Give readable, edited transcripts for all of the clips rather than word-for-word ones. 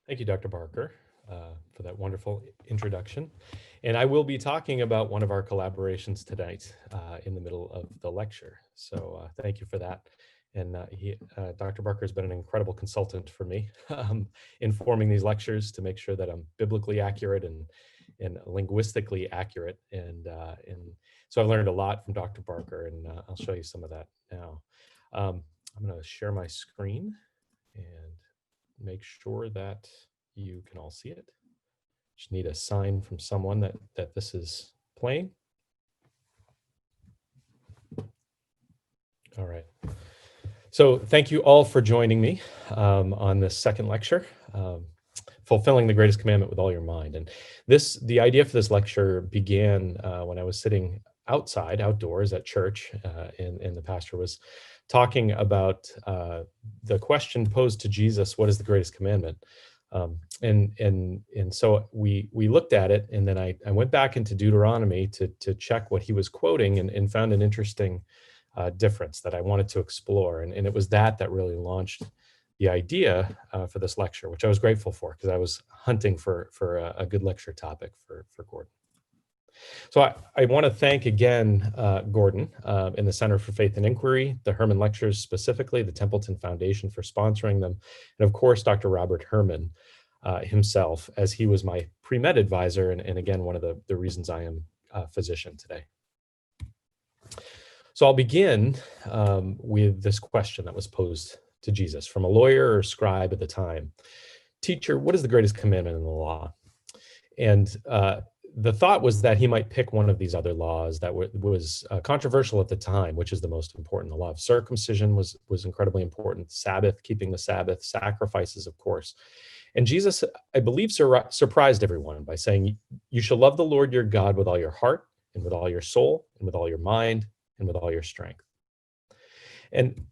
Thank you, Dr. Barker, for that wonderful introduction. And I will be talking about one of our collaborations tonight in the middle of the lecture. So thank you for that. And Dr. Barker has been an incredible consultant for me in forming these lectures to make sure that I'm biblically accurate and linguistically accurate. And so I've learned a lot from Dr. Barker, and I'll show you some of that now. I'm going to share my screen and make sure that you can all see it. Just need a sign from someone that this is playing. All right. So thank you all for joining me on this second lecture, Fulfilling the Greatest Commandment with All Your Mind. And the idea for this lecture began when I was sitting outdoors at church, and the pastor was talking about the question posed to Jesus, what is the greatest commandment? And so we looked at it, and then I went back into Deuteronomy to check what he was quoting, and found an interesting difference that I wanted to explore. And it was that really launched the idea for this lecture, which I was grateful for because I was hunting for a good lecture topic for Gordon. So I want to thank again Gordon in the Center for Faith and Inquiry, the Herman Lectures specifically, the Templeton Foundation for sponsoring them, and of course, Dr. Robert Herman himself, as he was my pre-med advisor, and again, one of the reasons I am a physician today. So I'll begin with this question that was posed to Jesus from a lawyer or scribe at the time. Teacher, what is the greatest commandment in the law? And the thought was that he might pick one of these other laws that was controversial at the time, which is the most important. The law of circumcision was incredibly important. Sabbath, keeping the Sabbath, sacrifices, of course. And Jesus, I believe, surprised everyone by saying, you shall love the Lord your God with all your heart and with all your soul and with all your mind and with all your strength. And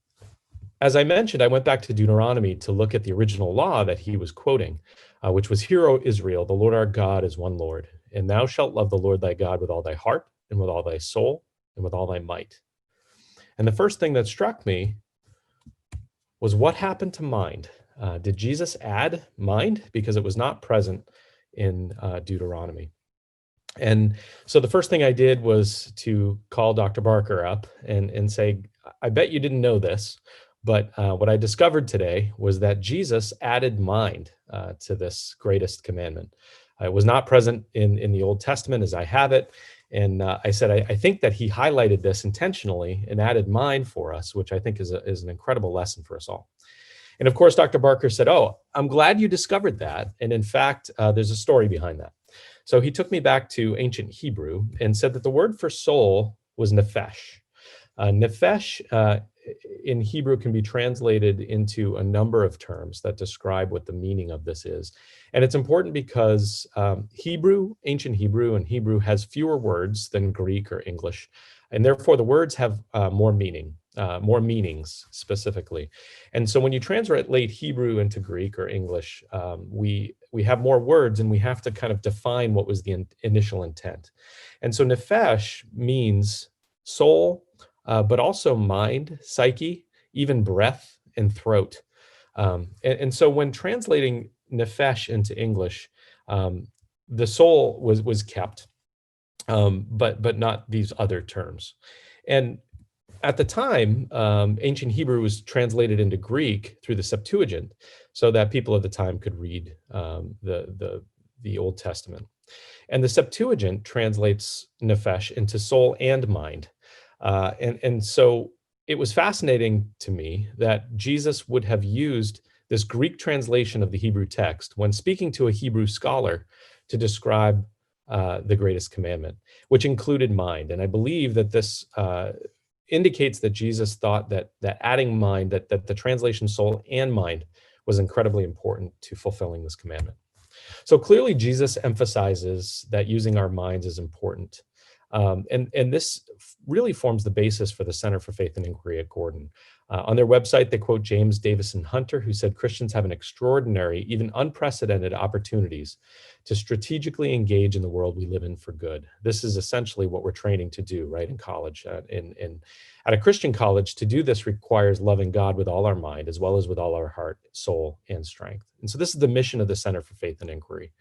as I mentioned, I went back to Deuteronomy to look at the original law that he was quoting, which was, Hear, O Israel, the Lord our God is one Lord, and thou shalt love the Lord thy God with all thy heart and with all thy soul and with all thy might. And the first thing that struck me was what happened to mind? Did Jesus add mind? Because it was not present in Deuteronomy. And so the first thing I did was to call Dr. Barker up and say, I bet you didn't know this, but what I discovered today was that Jesus added mind to this greatest commandment. It was not present in the Old Testament as I have it. And I said, I think that he highlighted this intentionally and added mind for us, which I think is an incredible lesson for us all. And of course, Dr. Barker said, oh, I'm glad you discovered that. And in fact, there's a story behind that. So he took me back to ancient Hebrew and said that the word for soul was nephesh. Nephesh in Hebrew can be translated into a number of terms that describe what the meaning of this is. And it's important because ancient Hebrew and Hebrew has fewer words than Greek or English. And therefore the words have more meanings specifically. And so when you translate Hebrew into Greek or English, we have more words and we have to kind of define what was the initial intent. And so nephesh means soul, but also mind, psyche, even breath and throat. And so when translating nephesh into English, the soul was kept, but not these other terms. And at the time, ancient Hebrew was translated into Greek through the Septuagint, so that people at the time could read the Old Testament. And the Septuagint translates nephesh into soul and mind. And so it was fascinating to me that Jesus would have used this Greek translation of the Hebrew text when speaking to a Hebrew scholar to describe the greatest commandment, which included mind. And I believe that this indicates that Jesus thought that adding mind, that the translation soul and mind was incredibly important to fulfilling this commandment. So clearly Jesus emphasizes that using our minds is important. And this really forms the basis for the Center for Faith and Inquiry at Gordon. On their website, they quote James Davison Hunter, who said Christians have an extraordinary, even unprecedented opportunities to strategically engage in the world we live in for good. This is essentially what we're training to do, right, in college. At a Christian college, to do this requires loving God with all our mind, as well as with all our heart, soul, and strength. And so this is the mission of the Center for Faith and Inquiry.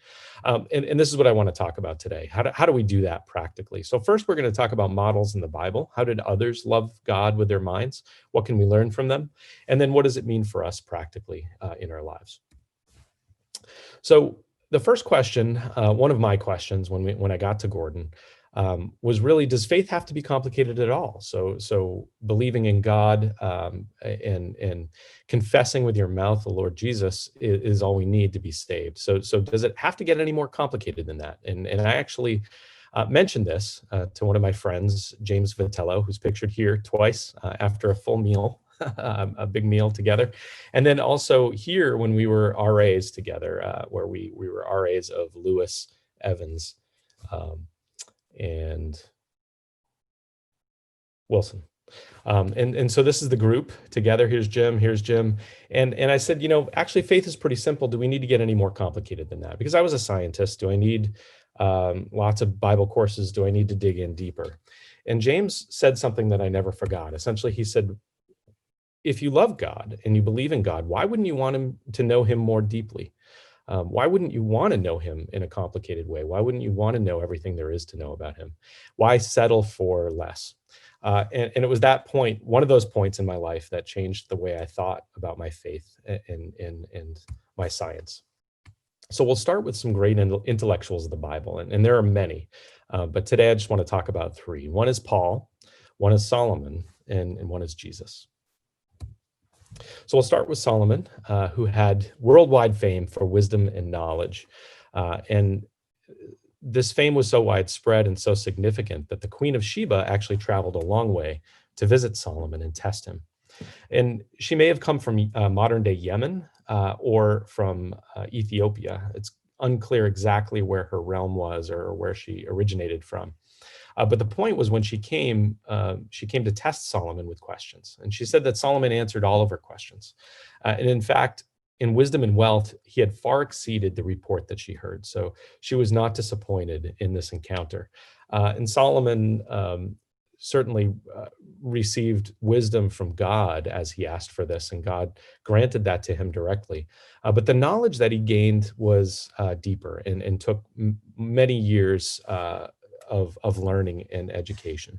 And this is what I want to talk about today. How do we do that practically? So first, we're going to talk about models in the Bible. How did others love God with their minds? What can we learn from them? And then what does it mean for us practically in our lives? So the first question, one of my questions when I got to Gordon, was really, does faith have to be complicated at all? So believing in God and confessing with your mouth the Lord Jesus is all we need to be saved. So does it have to get any more complicated than that? And I actually mentioned this to one of my friends, James Vitello, who's pictured here twice after a full meal, a big meal together. And then also here when we were RAs together, where we were RAs of Lewis, Evans, and Wilson. And so this is the group together. Here's Jim. And I said, actually faith is pretty simple. Do we need to get any more complicated than that? Because I was a scientist. Do I need lots of Bible courses? Do I need to dig in deeper? And James said something that I never forgot. Essentially, he said, if you love God and you believe in God, why wouldn't you want to know him more deeply? Why wouldn't you want to know him in a complicated way? Why wouldn't you want to know everything there is to know about him? Why settle for less? And it was that point, one of those points in my life that changed the way I thought about my faith and my science. So we'll start with some great intellectuals of the Bible, and there are many, but today I just want to talk about three. One is Paul, one is Solomon, and one is Jesus. So we'll start with Solomon, who had worldwide fame for wisdom and knowledge. And this fame was so widespread and so significant that the Queen of Sheba actually traveled a long way to visit Solomon and test him. And she may have come from modern day Yemen or from Ethiopia. It's unclear exactly where her realm was or where she originated from. But the point was when she came to test Solomon with questions. And she said that Solomon answered all of her questions. And in fact, in wisdom and wealth, he had far exceeded the report that she heard. So she was not disappointed in this encounter. And Solomon certainly received wisdom from God as he asked for this, and God granted that to him directly. But the knowledge that he gained was deeper and took many years of learning and education.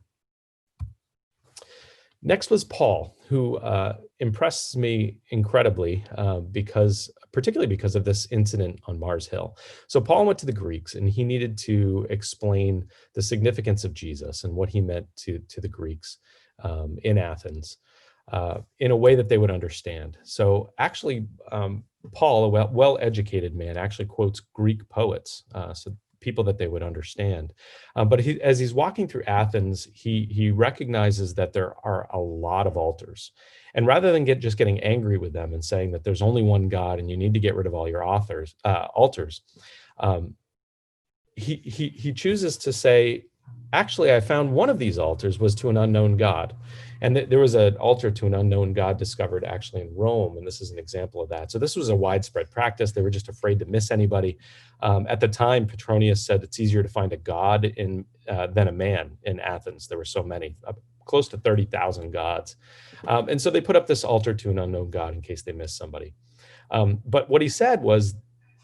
Next was Paul, who impresses me incredibly particularly because of this incident on Mars Hill. So Paul went to the Greeks and he needed to explain the significance of Jesus and what he meant to the Greeks in Athens in a way that they would understand. So actually, Paul, a well-educated man, actually quotes Greek poets. So people that they would understand. But as he's walking through Athens, he recognizes that there are a lot of altars. And rather than just getting angry with them and saying that there's only one God and you need to get rid of all your altars, he chooses to say, actually, I found one of these altars was to an unknown God. And there was an altar to an unknown God discovered actually in Rome, and this is an example of that. So this was a widespread practice. They were just afraid to miss anybody. At the time, Petronius said it's easier to find a god than a man in Athens. There were so many, close to 30,000 gods. And so they put up this altar to an unknown God in case they missed somebody. But what he said was,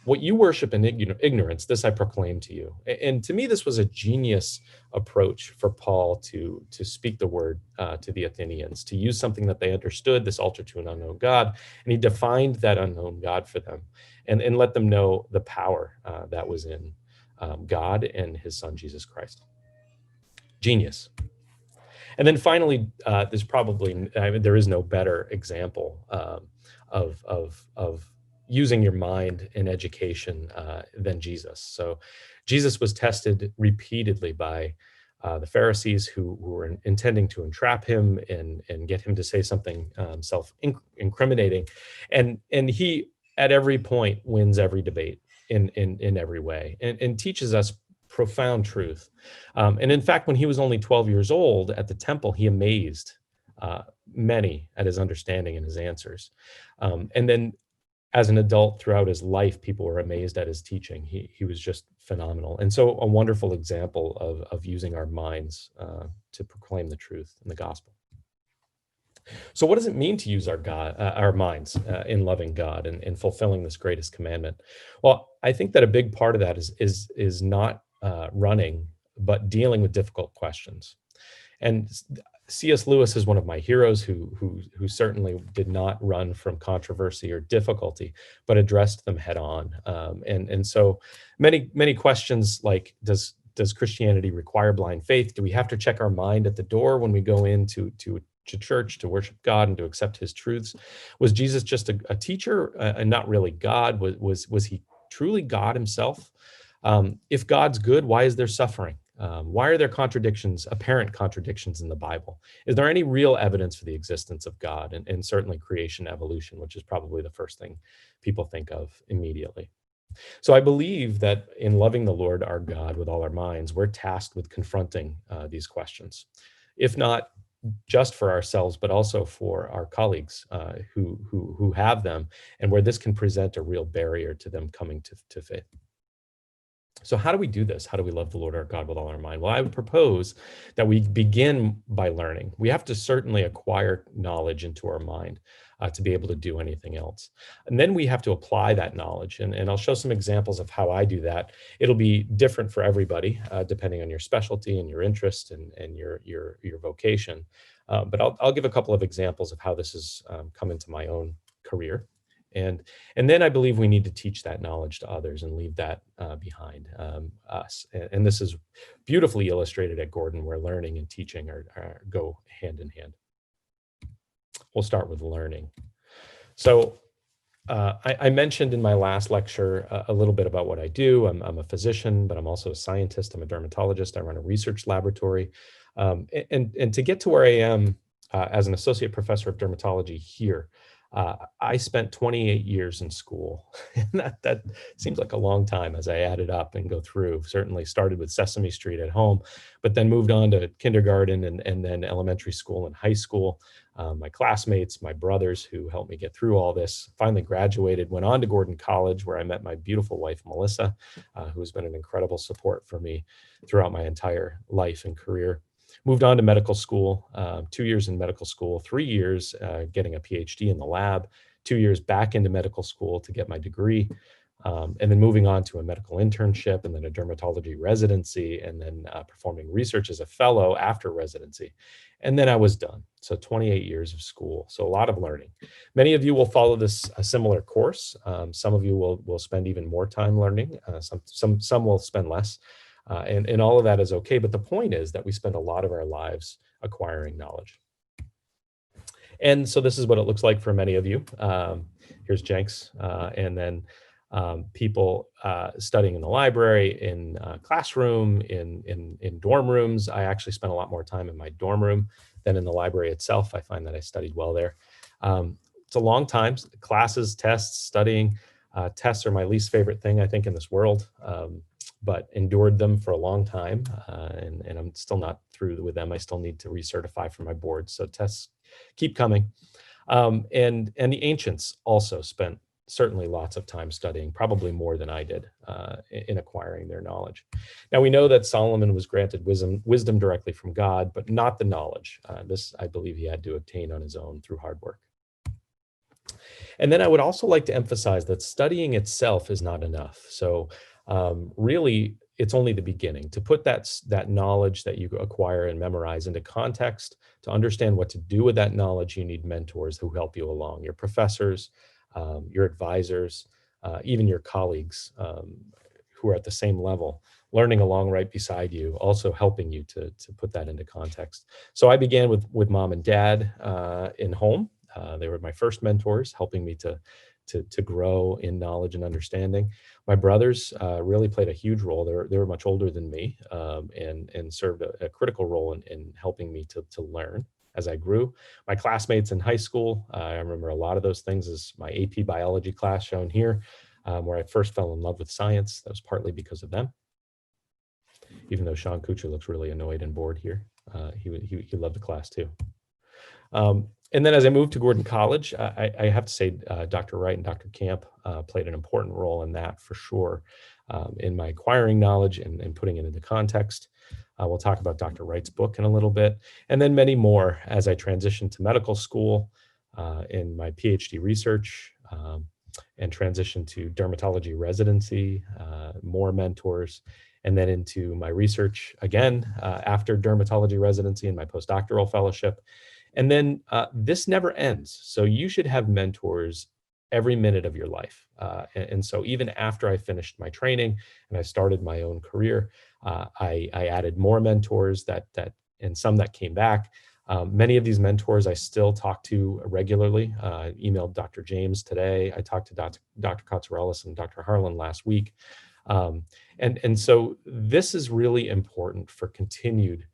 what you worship in ignorance, this I proclaim to you. And to me, this was a genius approach for Paul to speak the word to the Athenians, to use something that they understood, this altar to an unknown God. And he defined that unknown God for them and let them know the power that was in God and his son, Jesus Christ. Genius. And then finally, there is no better example of using your mind in education than Jesus. So Jesus was tested repeatedly by the Pharisees who were intending to entrap him and get him to say something self-incriminating. And he, at every point, wins every debate in every way and teaches us profound truth. And in fact, when he was only 12 years old at the temple, he amazed many at his understanding and his answers. And then as an adult throughout his life, people were amazed at his teaching. He was just phenomenal. And so a wonderful example of using our minds to proclaim the truth in the gospel. So what does it mean to use our minds in loving God and in fulfilling this greatest commandment? Well, I think that a big part of that is not running, but dealing with difficult questions. And C.S. Lewis is one of my heroes who certainly did not run from controversy or difficulty, but addressed them head on. And so many questions like does Christianity require blind faith? Do we have to check our mind at the door when we go into to church to worship God and to accept His truths? Was Jesus just a teacher and not really God? Was He truly God Himself? If God's good, why is there suffering? Why are there apparent contradictions in the Bible? Is there any real evidence for the existence of God and certainly creation evolution, which is probably the first thing people think of immediately? So I believe that in loving the Lord our God with all our minds, we're tasked with confronting these questions, if not just for ourselves, but also for our colleagues who have them, and where this can present a real barrier to them coming to faith. So how do we do this? How do we love the Lord our God with all our mind? Well, I would propose that we begin by learning. We have to certainly acquire knowledge into our mind to be able to do anything else. And then we have to apply that knowledge. And I'll show some examples of how I do that. It'll be different for everybody, depending on your specialty and your interest and your vocation. But I'll give a couple of examples of how this has come into my own career. And then I believe we need to teach that knowledge to others and leave that behind us. And this is beautifully illustrated at Gordon, where learning and teaching go hand in hand. We'll start with learning. So I mentioned in my last lecture a little bit about what I do. I'm a physician, but I'm also a scientist. I'm a dermatologist. I run a research laboratory. And to get to where I am as an associate professor of dermatology here, I spent 28 years in school. And that seems like a long time as I add it up and go through. Certainly started with Sesame Street at home, but then moved on to kindergarten and then elementary school and high school. My classmates, my brothers who helped me get through all this, finally graduated, went on to Gordon College, where I met my beautiful wife, Melissa, who has been an incredible support for me throughout my entire life and career. Moved on to medical school, 2 years in medical school, 3 years getting a PhD in the lab, 2 years back into medical school to get my degree, and then moving on to a medical internship and then a dermatology residency, and then performing research as a fellow after residency. And then I was done. So 28 years of school. So a lot of learning. Many of you will follow a similar course. Some of you will spend even more time learning. Some will spend less. And all of that is okay. But the point is that we spend a lot of our lives acquiring knowledge. And so this is what it looks like for many of you. Here's Jenks, and then people studying in the library, in classroom, in dorm rooms. I actually spent a lot more time in my dorm room than in the library itself. I find that I studied well there. It's a long time. Classes, tests, studying. Tests are my least favorite thing, I think, in this world. But endured them for a long time, and I'm still not through with them. I still need to recertify for my board, so tests keep coming. And the ancients also spent certainly lots of time studying, probably more than I did, in acquiring their knowledge. Now we know that Solomon was granted wisdom directly from God, but not the knowledge. This, I believe, he had to obtain on his own through hard work. And then I would also like to emphasize that studying itself is not enough. So really, it's only the beginning. To put that knowledge that you acquire and memorize into context, to understand what to do with that knowledge, you need mentors who help you along, your professors, your advisors, even your colleagues who are at the same level, learning along right beside you, also helping you to put that into context. So I began with mom and dad in home. They were my first mentors, helping me to grow in knowledge and understanding. My brothers really played a huge role. They were much older than me, and served a critical role in helping me to learn as I grew. My classmates in high school, I remember a lot of those things, as my AP biology class shown here, where I first fell in love with science. That was partly because of them. Even though Sean Kuchar looks really annoyed and bored here, he loved the class too. And then as I moved to Gordon College, I have to say Dr. Wright and Dr. Camp played an important role in that for sure, in my acquiring knowledge and putting it into context. We'll talk about Dr. Wright's book in a little bit, and then many more as I transitioned to medical school, in my PhD research, and transitioned to dermatology residency, more mentors, and then into my research again after dermatology residency and my postdoctoral fellowship. And then this never ends. So you should have mentors every minute of your life. And so even after I finished my training and I started my own career, I added more mentors and some that came back. Many of these mentors I still talk to regularly. I emailed Dr. James today. I talked to Dr. Kotzerelis and Dr. Harlan last week. And so this is really important for continued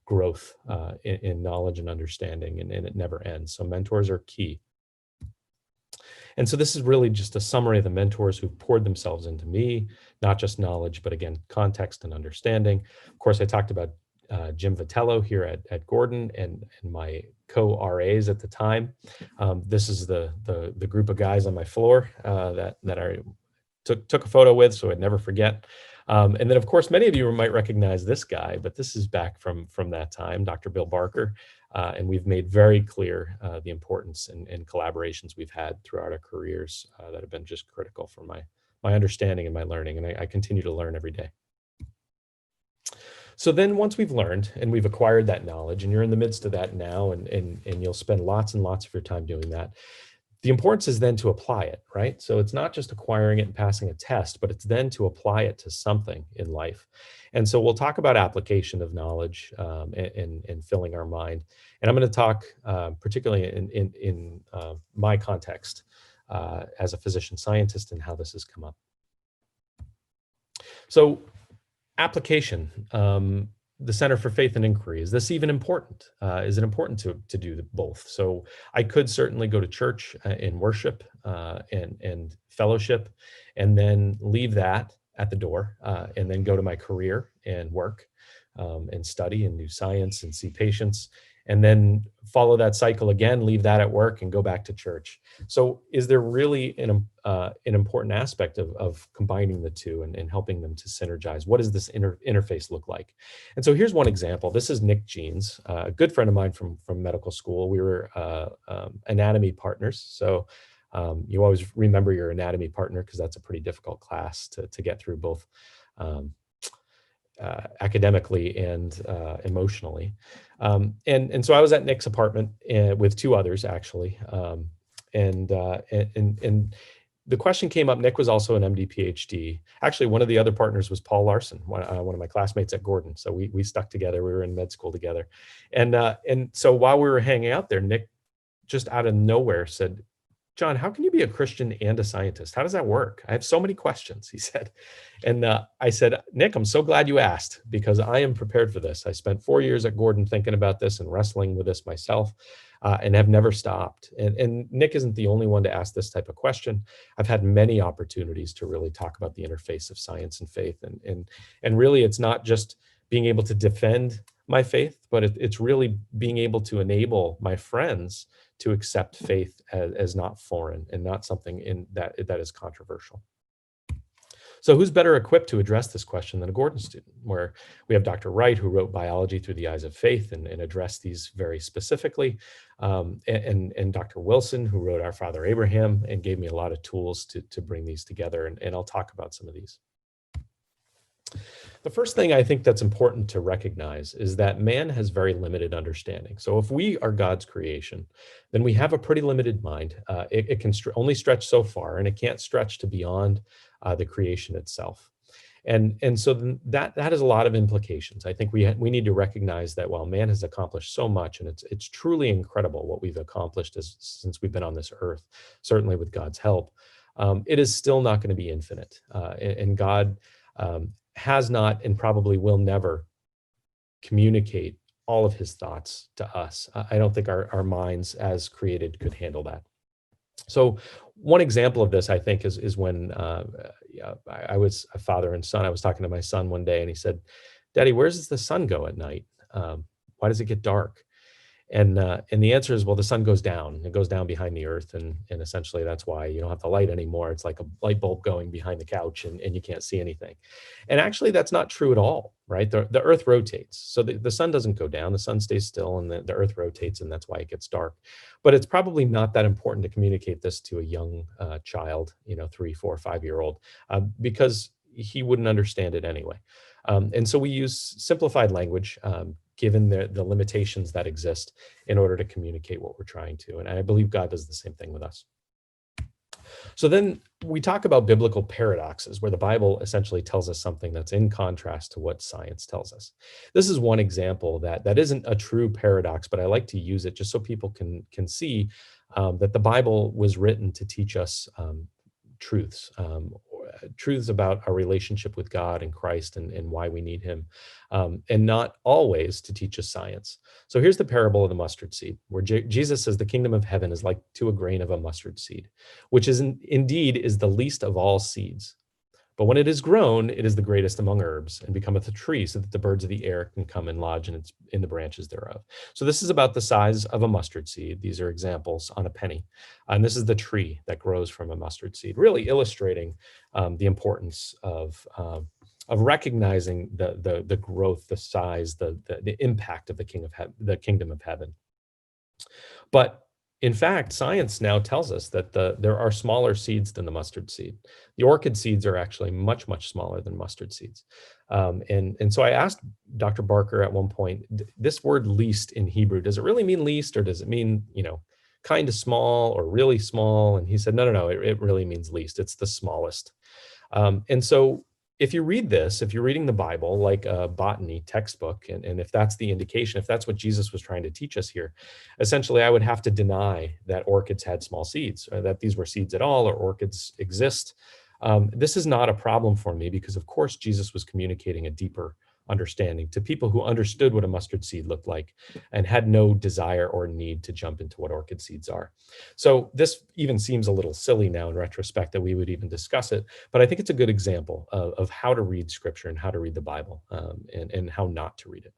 growth in knowledge and understanding, and it never ends. So mentors are key. And so this is really just a summary of the mentors who poured themselves into me, not just knowledge, but again, context and understanding. Of course, I talked about Jim Vitello here at Gordon and my co-RAs at the time. This is the group of guys on my floor that I took a photo with, so I'd never forget. And then, of course, many of you might recognize this guy, but this is back from that time, Dr. Bill Barker. And we've made very clear the importance and collaborations we've had throughout our careers that have been just critical for my understanding and my learning. And I continue to learn every day. So then once we've learned and we've acquired that knowledge, and you're in the midst of that now, and you'll spend lots and lots of your time doing that, the importance is then to apply it, right? So it's not just acquiring it and passing a test, but it's then to apply it to something in life. And so we'll talk about application of knowledge and filling our mind. And I'm going to talk particularly in my context as a physician scientist and how this has come up. So application, the Center for Faith and Inquiry, is this even important? Is it important to do both? So I could certainly go to church and worship and fellowship, and then leave that at the door, and then go to my career and work and study and do science and see patients, and then follow that cycle again, leave that at work and go back to church. So is there really an important aspect of combining the two and helping them to synergize? What does this interface look like? And so here's one example. This is Nick Jeans, a good friend of mine from medical school. We were anatomy partners. So you always remember your anatomy partner, because that's a pretty difficult class to get through, both academically and emotionally. And so I was at Nick's apartment with two others, actually. And the question came up. Nick was also an MD PhD. Actually, one of the other partners was Paul Larson, one of my classmates at Gordon. So we stuck together. We were in med school together. And so while we were hanging out there, Nick just out of nowhere said, "John, how can you be a Christian and a scientist? How does that work? I have so many questions," he said. And I said, "Nick, I'm so glad you asked, because I am prepared for this. I spent 4 years at Gordon thinking about this and wrestling with this myself, and have never stopped." And Nick isn't the only one to ask this type of question. I've had many opportunities to really talk about the interface of science and faith. And really, it's not just being able to defend my faith, but it's really being able to enable my friends to accept faith as not foreign and not something that is controversial. So who's better equipped to address this question than a Gordon student, where we have Dr. Wright, who wrote Biology Through the Eyes of Faith and addressed these very specifically, and Dr. Wilson, who wrote Our Father Abraham and gave me a lot of tools to bring these together, and I'll talk about some of these. The first thing I think that's important to recognize is that man has very limited understanding. So if we are God's creation, then we have a pretty limited mind. It can only stretch so far, and it can't stretch to beyond the creation itself. And so that has a lot of implications. I think we need to recognize that while man has accomplished so much, and it's truly incredible what we've accomplished since we've been on this earth, certainly with God's help, it is still not going to be infinite. And God has not and probably will never communicate all of his thoughts to us. I don't think our minds as created could handle that. So one example of this, I think, is when I was a father and son. I was talking to my son one day, and he said, "Daddy, where does the sun go at night? Why does it get dark?" And the answer is, well, the sun goes down. It goes down behind the earth, and essentially that's why you don't have the light anymore. It's like a light bulb going behind the couch, and you can't see anything. And actually, that's not true at all, right? The earth rotates. So the sun doesn't go down, the sun stays still, and the earth rotates, and that's why it gets dark. But it's probably not that important to communicate this to a young child, 3, 4, 5-year-old, because he wouldn't understand it anyway. And so we use simplified language, given the limitations that exist, in order to communicate what we're trying to. And I believe God does the same thing with us. So then we talk about biblical paradoxes, where the Bible essentially tells us something that's in contrast to what science tells us. This is one example that isn't a true paradox, but I like to use it just so people can see that the Bible was written to teach us truths, truths about our relationship with God and Christ, and why we need him, and not always to teach us science. So here's the parable of the mustard seed, where Jesus says the kingdom of heaven is like to a grain of a mustard seed, which indeed is the least of all seeds. But when it is grown, it is the greatest among herbs, and becometh a tree, so that the birds of the air can come and lodge in the branches thereof. So this is about the size of a mustard seed. These are examples on a penny. And this is the tree that grows from a mustard seed, really illustrating the importance of recognizing the growth, the size, the impact of the kingdom of heaven. But in fact, science now tells us that there are smaller seeds than the mustard seed. The orchid seeds are actually much, much smaller than mustard seeds. And so I asked Dr. Barker at one point, this word least in Hebrew, does it really mean least, or does it mean, kind of small or really small? And he said, no, it really means least. It's the smallest. And so if you read this, if you're reading the Bible like a botany textbook, and if that's the indication, if that's what Jesus was trying to teach us here, essentially I would have to deny that orchids had small seeds, or that these were seeds at all, or orchids exist. This is not a problem for me, because of course Jesus was communicating a deeper understanding to people who understood what a mustard seed looked like and had no desire or need to jump into what orchid seeds are. So this even seems a little silly now in retrospect that we would even discuss it, but I think it's a good example of how to read scripture and how to read the Bible, and how not to read it.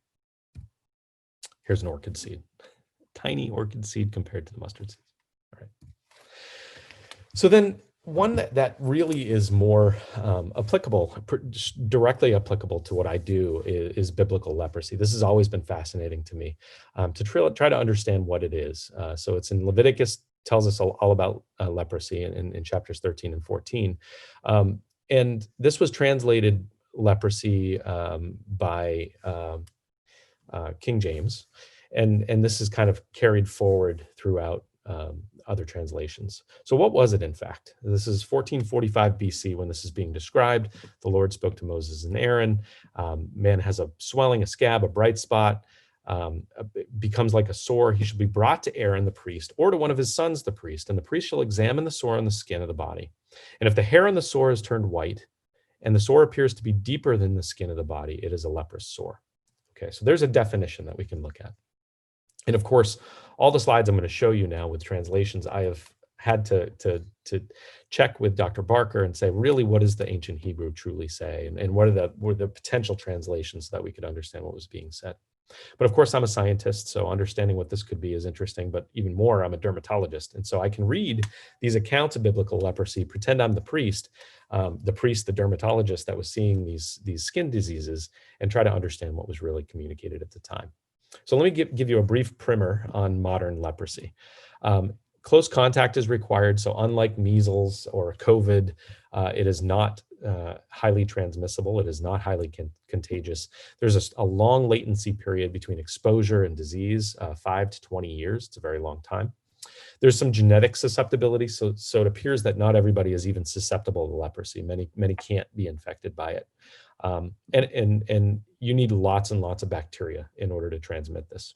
Here's an orchid seed, tiny orchid seed compared to the mustard seeds. All right. So then one that really is more applicable, directly applicable to what I do, is biblical leprosy. This has always been fascinating to me, to try to understand what it is. So it's in Leviticus, tells us all about leprosy in chapters 13 and 14. And this was translated leprosy by King James. And this is kind of carried forward throughout other translations. So what was it, in fact? This is 1445 BC when this is being described. The Lord spoke to Moses and Aaron. Man has a swelling, a scab, a bright spot, becomes like a sore. He shall be brought to Aaron the priest, or to one of his sons the priest, and the priest shall examine the sore on the skin of the body. And if the hair on the sore is turned white, and the sore appears to be deeper than the skin of the body, it is a leprous sore. Okay, so there's a definition that we can look at. And of course, all the slides I'm going to show you now with translations, I have had to check with Dr. Barker and say, really, what does the ancient Hebrew truly say? And what were the potential translations so that we could understand what was being said? But of course, I'm a scientist, so understanding what this could be is interesting. But even more, I'm a dermatologist. And so I can read these accounts of biblical leprosy, pretend I'm the priest, the dermatologist that was seeing these skin diseases, and try to understand what was really communicated at the time. So let me give you a brief primer on modern leprosy. Close contact is required. So unlike measles or COVID, it is not highly transmissible. It is not highly contagious. There's a long latency period between exposure and disease, 5 to 20 years. It's a very long time. There's some genetic susceptibility. So it appears that not everybody is even susceptible to leprosy. Many can't be infected by it. And you need lots and lots of bacteria in order to transmit this.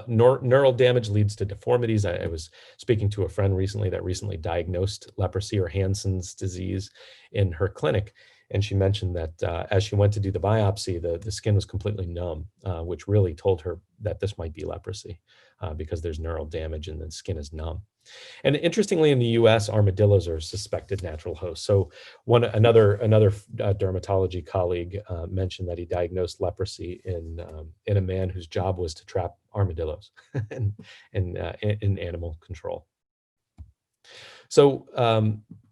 Neural damage leads to deformities. I was speaking to a friend recently that recently diagnosed leprosy, or Hansen's disease, in her clinic. And she mentioned that as she went to do the biopsy, the skin was completely numb, which really told her that this might be leprosy, because there's neural damage and the skin is numb. And interestingly, in the U.S., armadillos are suspected natural hosts. So another dermatology colleague mentioned that he diagnosed leprosy in a man whose job was to trap armadillos in animal control. So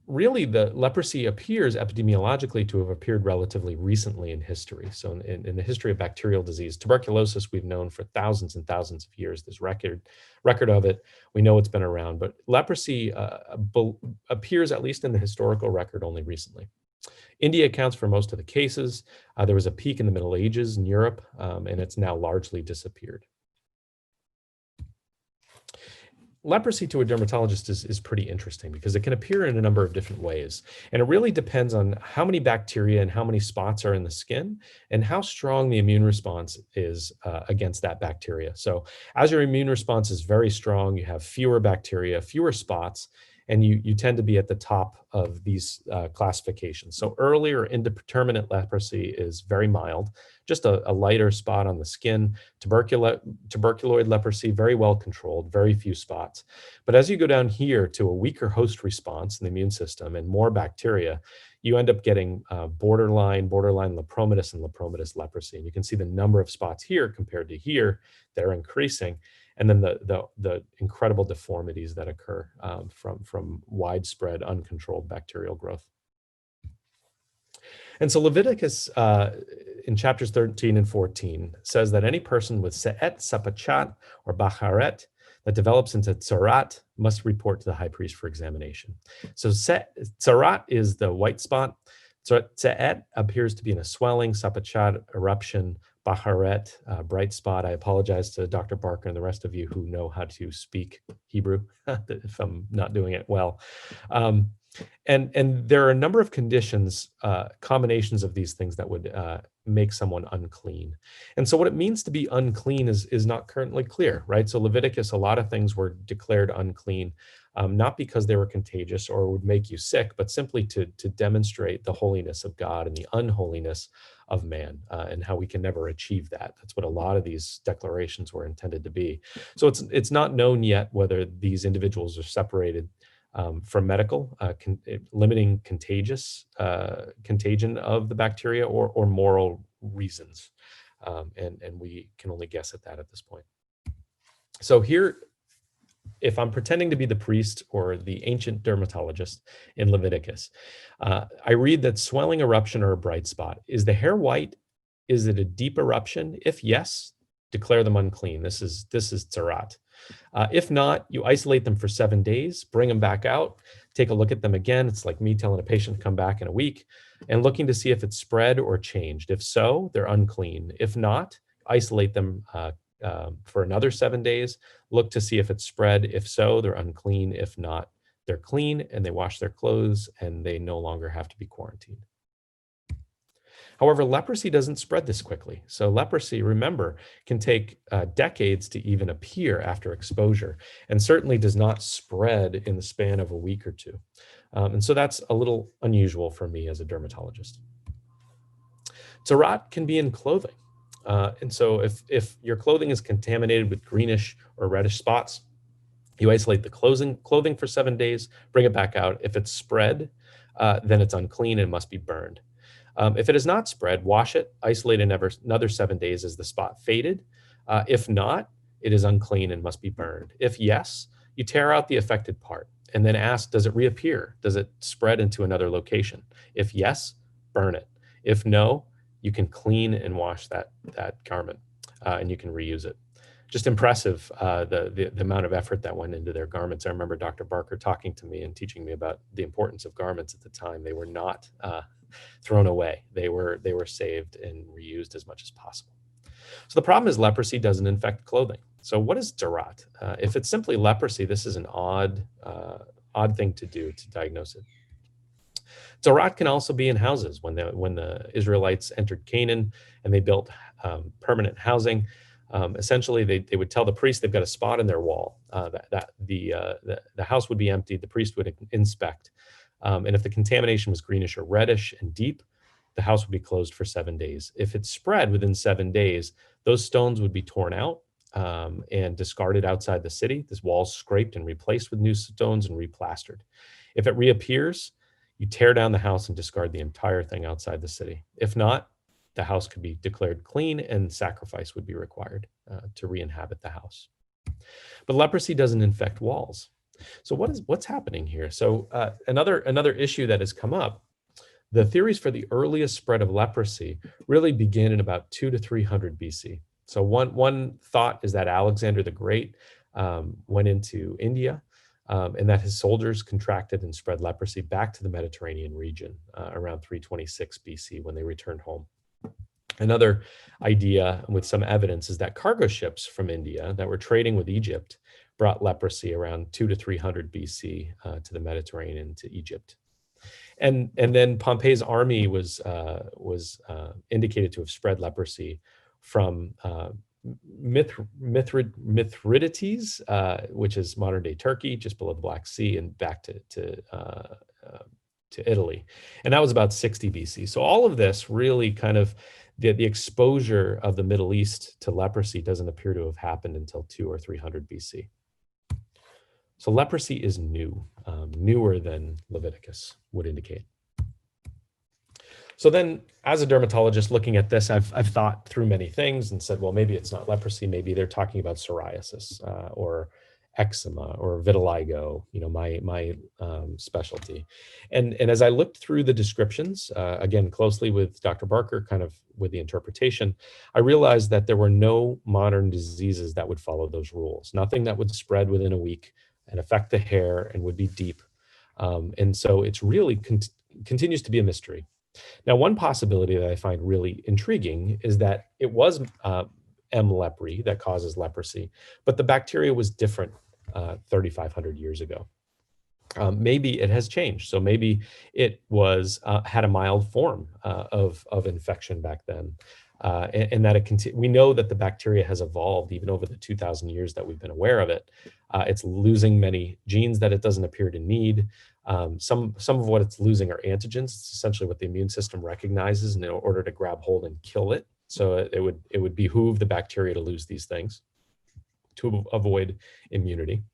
really, the leprosy appears epidemiologically to have appeared relatively recently in history. So in the history of bacterial disease, tuberculosis we've known for thousands and thousands of years. There's record of it. We know it's been around, but leprosy appears, at least in the historical record, only recently. India accounts for most of the cases. There was a peak in the Middle Ages in Europe, and it's now largely disappeared. Leprosy to a dermatologist is pretty interesting because it can appear in a number of different ways. And it really depends on how many bacteria and how many spots are in the skin and how strong the immune response is against that bacteria. So as your immune response is very strong, you have fewer bacteria, fewer spots, and you tend to be at the top of these classifications. So early or indeterminate leprosy is very mild, just a lighter spot on the skin. Tuberculoid leprosy, very well controlled, very few spots. But as you go down here to a weaker host response in the immune system and more bacteria, you end up getting borderline lepromatous and lepromatous leprosy. And you can see the number of spots here compared to here that are increasing. And then the incredible deformities that occur from widespread uncontrolled bacterial growth. And so Leviticus in chapters 13 and 14 says that any person with se'et, sapachat, or bacharet that develops into tzarat must report to the high priest for examination. So tzarat is the white spot. Se'et appears to be in a swelling, sapachat, eruption, bacharet, bright spot. I apologize to Dr. Barker and the rest of you who know how to speak Hebrew if I'm not doing it well. And there are a number of conditions, combinations of these things that would make someone unclean. And so what it means to be unclean is not currently clear, right? So Leviticus, a lot of things were declared unclean, not because they were contagious or would make you sick, but simply to demonstrate the holiness of God and the unholiness of man, and how we can never achieve that. That's what a lot of these declarations were intended to be. So it's not known yet whether these individuals are separated from medical, limiting contagion of the bacteria or moral reasons. And we can only guess at that at this point. So here, if I'm pretending to be the priest or the ancient dermatologist in Leviticus, I read that swelling, eruption, or a bright spot. Is the hair white? Is it a deep eruption? If yes, declare them unclean. This is tzarat. If not, you isolate them for 7 days, bring them back out, take a look at them again. It's like me telling a patient to come back in a week and looking to see if it's spread or changed. If so, they're unclean. If not, isolate them for another 7 days, look to see if it's spread. If so, they're unclean. If not, they're clean and they wash their clothes and they no longer have to be quarantined. However, leprosy doesn't spread this quickly. So leprosy, remember, can take decades to even appear after exposure, and certainly does not spread in the span of a week or two. And so that's a little unusual for me as a dermatologist. Tzarat can be in clothing. And so if your clothing is contaminated with greenish or reddish spots, you isolate the clothing for 7 days, bring it back out. If it's spread, then it's unclean and must be burned. If it is not spread, wash it, isolate another 7 days as the spot faded. If not, it is unclean and must be burned. If yes, you tear out the affected part and then ask, does it reappear? Does it spread into another location? If yes, burn it. If no, you can clean and wash that garment and you can reuse it. Just impressive, the amount of effort that went into their garments. I remember Dr. Barker talking to me and teaching me about the importance of garments at the time. They were not thrown away. They were saved and reused as much as possible. So the problem is leprosy doesn't infect clothing. So what is tzarat? If it's simply leprosy, this is an odd thing to do to diagnose it. Tzarat can also be in houses. When the Israelites entered Canaan and they built permanent housing, essentially they would tell the priest they've got a spot in their wall, that the house would be emptied, the priest would inspect. And if the contamination was greenish or reddish and deep, the house would be closed for 7 days. If it spread within 7 days, those stones would be torn out and discarded outside the city. This wall's scraped and replaced with new stones and replastered. If it reappears, you tear down the house and discard the entire thing outside the city. If not, the house could be declared clean and sacrifice would be required to re-inhabit the house. But leprosy doesn't infect walls. So what's happening here? So another issue that has come up, the theories for the earliest spread of leprosy really begin in about 200 to 300 BC. So one thought is that Alexander the Great went into India and that his soldiers contracted and spread leprosy back to the Mediterranean region around 326 BC when they returned home. Another idea with some evidence is that cargo ships from India that were trading with Egypt brought leprosy around 200 to 300 BC to the Mediterranean, to Egypt. And then Pompey's army was indicated to have spread leprosy from Mithridates, which is modern day Turkey, just below the Black Sea, and back to Italy. And that was about 60 BC. So all of this really kind of, the exposure of the Middle East to leprosy doesn't appear to have happened until 200 or 300 BC. So leprosy is new, newer than Leviticus would indicate. So then, as a dermatologist looking at this, I've thought through many things and said, well, maybe it's not leprosy. Maybe they're talking about psoriasis or eczema or vitiligo, my specialty. And as I looked through the descriptions, again, closely with Dr. Barker, kind of with the interpretation, I realized that there were no modern diseases that would follow those rules. Nothing that would spread within a week and affect the hair and would be deep. And so it's really continues to be a mystery. Now, one possibility that I find really intriguing is that it was M. lepri that causes leprosy, but the bacteria was different 3,500 years ago. Maybe it has changed. So maybe it was had a mild form of infection back then. And that we know that the bacteria has evolved even over the 2,000 years that we've been aware of it. It's losing many genes that it doesn't appear to need. Some of what it's losing are antigens. It's essentially what the immune system recognizes in order to grab hold and kill it. So it would behoove the bacteria to lose these things to avoid immunity.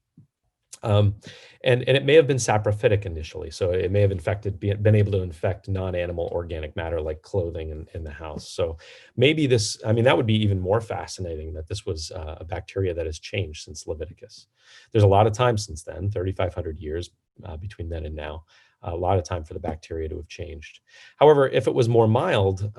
And it may have been saprophytic initially, so it may have been able to infect non-animal organic matter like clothing in the house. So maybe that would be even more fascinating that this was a bacteria that has changed since Leviticus. There's a lot of time since then, 3,500 years between then and now, a lot of time for the bacteria to have changed. However, if it was more mild,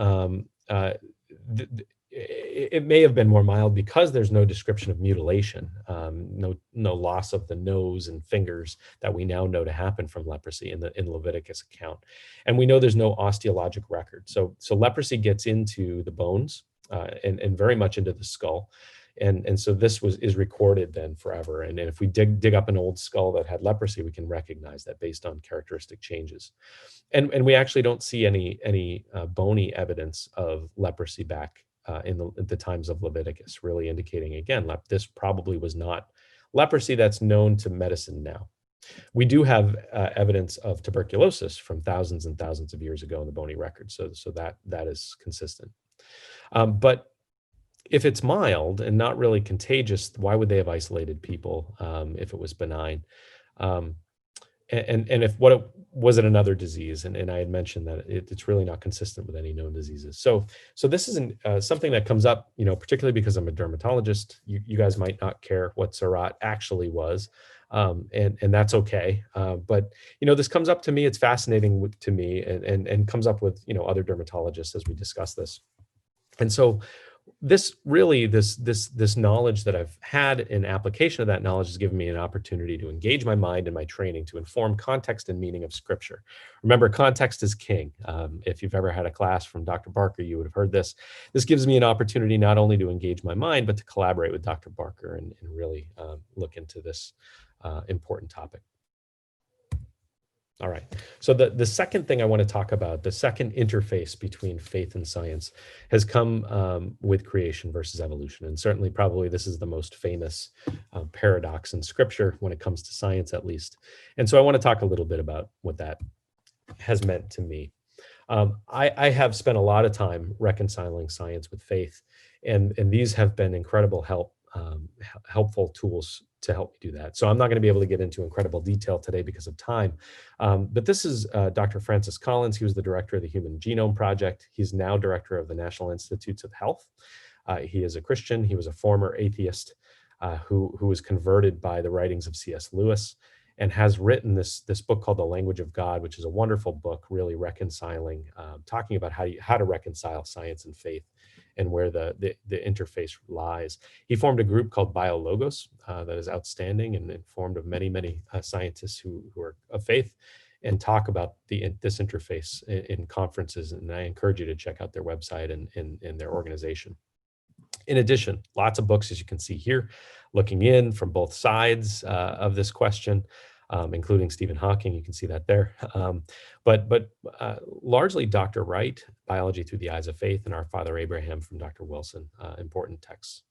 it may have been more mild because there's no description of mutilation, no loss of the nose and fingers that we now know to happen from leprosy in Leviticus account, and we know there's no osteologic record. So leprosy gets into the bones and very much into the skull, and so this is recorded then forever. And if we dig up an old skull that had leprosy, we can recognize that based on characteristic changes, and we actually don't see any bony evidence of leprosy back in the times of Leviticus, really indicating, again, this probably was not leprosy that's known to medicine now. We do have evidence of tuberculosis from thousands and thousands of years ago in the bony record, so that is consistent. But if it's mild and not really contagious, why would they have isolated people if it was benign? And if was it another disease? And I had mentioned that it's really not consistent with any known diseases. So this isn't something that comes up, particularly because I'm a dermatologist. You guys might not care what Seurat actually was, and that's okay. But this comes up to me. It's fascinating to me, and comes up with other dermatologists as we discuss this. And so this knowledge that I've had, in application of that knowledge, has given me an opportunity to engage my mind and my training to inform context and meaning of Scripture. Remember, context is king. If you've ever had a class from Dr. Barker, you would have heard this. This gives me an opportunity not only to engage my mind, but to collaborate with Dr. Barker and really look into this important topic. All right. So the second thing I want to talk about, the second interface between faith and science, has come with creation versus evolution. And certainly, probably, this is the most famous paradox in Scripture when it comes to science, at least. And so I want to talk a little bit about what that has meant to me. I have spent a lot of time reconciling science with faith, and these have been incredible help helpful tools to help me do that. So I'm not going to be able to get into incredible detail today because of time. But this is Dr. Francis Collins. He was the director of the Human Genome Project. He's now director of the National Institutes of Health. He is a Christian. He was a former atheist who was converted by the writings of C.S. Lewis, and has written this book called The Language of God, which is a wonderful book, really reconciling, talking about how to reconcile science and faith, and where the interface lies. He formed a group called BioLogos that is outstanding and informed of many scientists who are of faith, and talk about this interface in conferences. And I encourage you to check out their website and their organization. In addition, lots of books, as you can see here, looking in from both sides of this question, including Stephen Hawking. You can see that there. But largely Dr. Wright, Biology Through the Eyes of Faith, and Our Father Abraham from Dr. Wilson, important texts.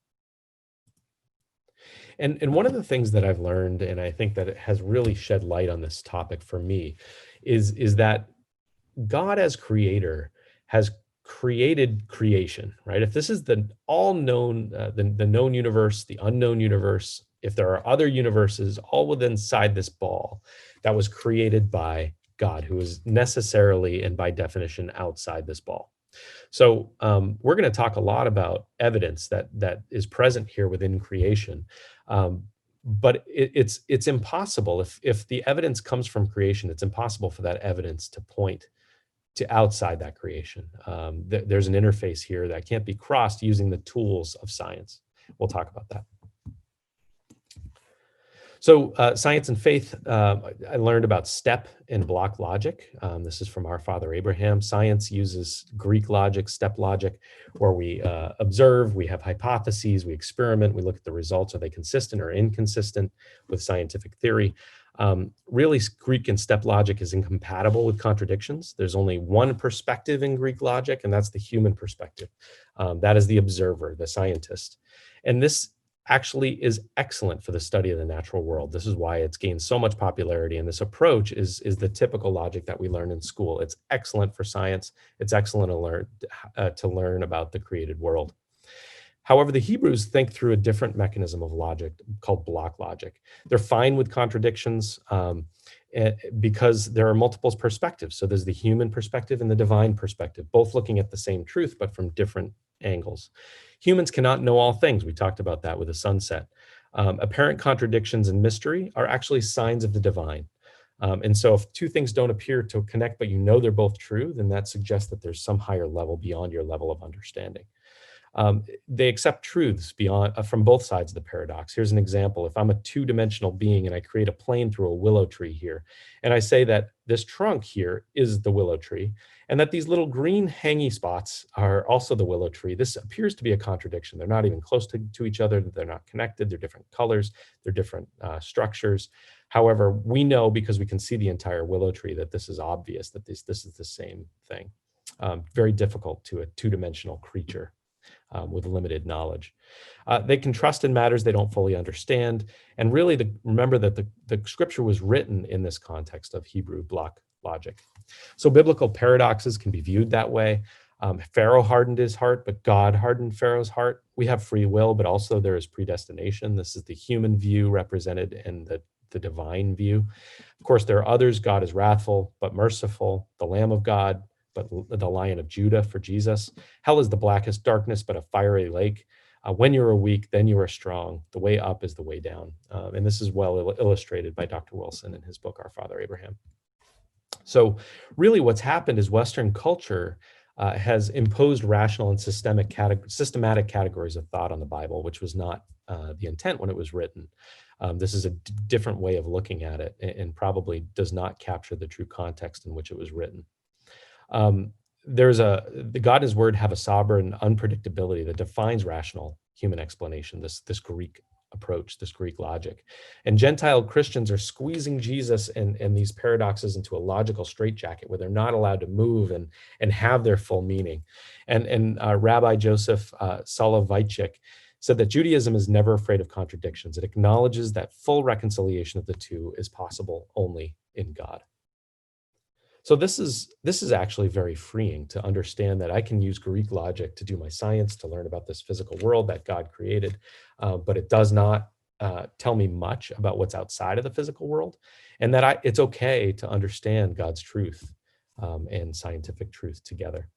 And one of the things that I've learned, and I think that it has really shed light on this topic for me, is that God as creator has created creation, right? If this is the all known, the known universe, the unknown universe, if there are other universes all within inside this ball that was created by God, who is necessarily and by definition outside this ball. So we're going to talk a lot about evidence that is present here within creation. But it's impossible if the evidence comes from creation. It's impossible for that evidence to point to outside that creation. There's an interface here that can't be crossed using the tools of science. We'll talk about that. So science and faith, I learned about step and block logic. This is from Our Father Abraham. Science uses Greek logic, step logic, where we observe, we have hypotheses, we experiment, we look at the results. Are they consistent or inconsistent with scientific theory? Really, Greek and step logic is incompatible with contradictions. There's only one perspective in Greek logic, and that's the human perspective. That is the observer, the scientist. And this actually is excellent for the study of the natural world. This is why it's gained so much popularity. And this approach is the typical logic that we learn in school. It's excellent for science. It's excellent to learn about the created world. However, the Hebrews think through a different mechanism of logic called block logic. They're fine with contradictions because there are multiple perspectives. So there's the human perspective and the divine perspective, both looking at the same truth, but from different angles. Humans cannot know all things. We talked about that with the sunset. Apparent contradictions and mystery are actually signs of the divine. And so if two things don't appear to connect, but you know they're both true, then that suggests that there's some higher level beyond your level of understanding. They accept truths beyond from both sides of the paradox. Here's an example. If I'm a two-dimensional being and I create a plane through a willow tree here, and I say that this trunk here is the willow tree, and that these little green hangy spots are also the willow tree, this appears to be a contradiction. They're not even close to each other. They're not connected. They're different colors. They're different structures. However, we know because we can see the entire willow tree that this is obvious, that this is the same thing. Very difficult to a two-dimensional creature with limited knowledge. They can trust in matters they don't fully understand. And really, remember that the scripture was written in this context of Hebrew block logic. So biblical paradoxes can be viewed that way. Pharaoh hardened his heart, but God hardened Pharaoh's heart. We have free will, but also there is predestination. This is the human view represented in the divine view. Of course, there are others. God is wrathful, but merciful. The Lamb of God, but the Lion of Judah for Jesus. Hell is the blackest darkness, but a fiery lake. When you are weak, then you are strong. The way up is the way down. And this is well illustrated by Dr. Wilson in his book, Our Father Abraham. So really what's happened is Western culture has imposed rational and systematic categories of thought on the Bible, which was not the intent when it was written. This is a different way of looking at it and probably does not capture the true context in which it was written. The God and his word have a sovereign unpredictability that defines rational human explanation, this Greek approach, this Greek logic. And Gentile Christians are squeezing Jesus and these paradoxes into a logical straitjacket where they're not allowed to move and have their full meaning. And Rabbi Joseph Soloveitchik said that Judaism is never afraid of contradictions. It acknowledges that full reconciliation of the two is possible only in God. So this is actually very freeing to understand that I can use Greek logic to do my science, to learn about this physical world that God created, but it does not tell me much about what's outside of the physical world, and that it's okay to understand God's truth and scientific truth together.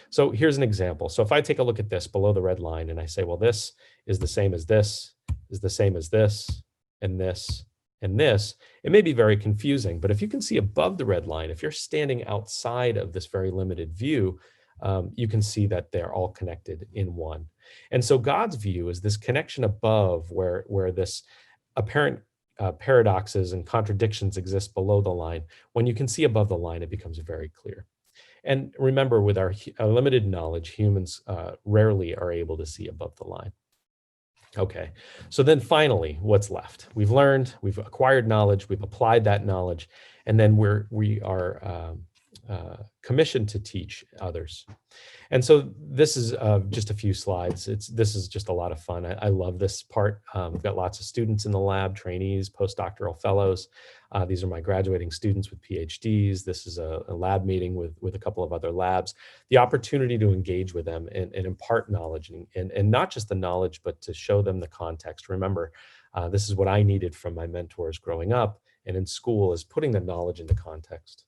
So here's an example. So if I take a look at this below the red line and I say, well, this is the same as this, is the same as this, and this, and this, it may be very confusing. But if you can see above the red line, if you're standing outside of this very limited view, you can see that they're all connected in one. And so God's view is this connection above where this apparent paradoxes and contradictions exist below the line. When you can see above the line, it becomes very clear. And remember, with our limited knowledge, humans rarely are able to see above the line. Okay, so then finally, what's left? We've learned, we've acquired knowledge, we've applied that knowledge, and then we are commissioned to teach others. And so this is just a few slides. This is just a lot of fun. I love this part. We've got lots of students in the lab, trainees, postdoctoral fellows. These are my graduating students with PhDs. This is a lab meeting with a couple of other labs. The opportunity to engage with them and impart knowledge and not just the knowledge, but to show them the context. Remember, this is what I needed from my mentors growing up and in school, is putting the knowledge into context.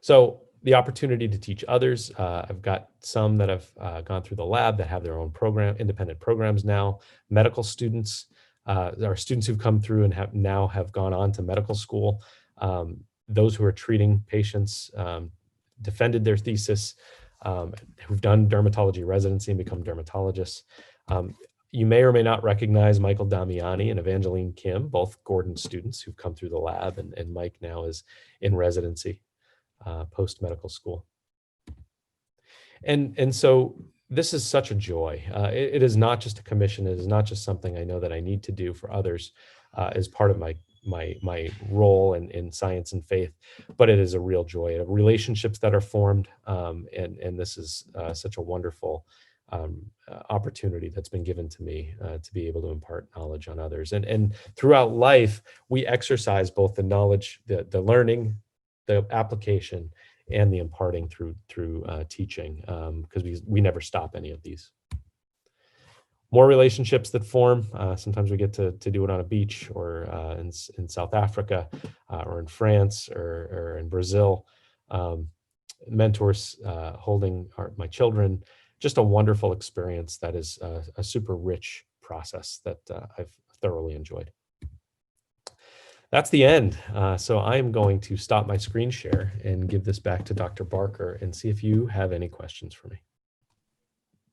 So the opportunity to teach others. I've got some that have gone through the lab that have their own independent programs now. Medical students, there are students who've come through and have gone on to medical school. Those who are treating patients, defended their thesis, who've done dermatology residency and become dermatologists. You may or may not recognize Michael Damiani and Evangeline Kim, both Gordon students who've come through the lab, and Mike now is in residency. Post-medical school. And so this is such a joy. It is not just a commission. It is not just something I know that I need to do for others as part of my role in science and faith, but it is a real joy. Relationships that are formed, and this is such a wonderful opportunity that's been given to me to be able to impart knowledge on others. And throughout life, we exercise both the knowledge, the learning, the application, and the imparting through teaching, because we never stop any of these. More relationships that form. Sometimes we get to do it on a beach, or in South Africa, or in France, or in Brazil. Mentors holding my children. Just a wonderful experience that is a super rich process that I've thoroughly enjoyed. That's the end. So I'm going to stop my screen share and give this back to Dr. Barker and see if you have any questions for me.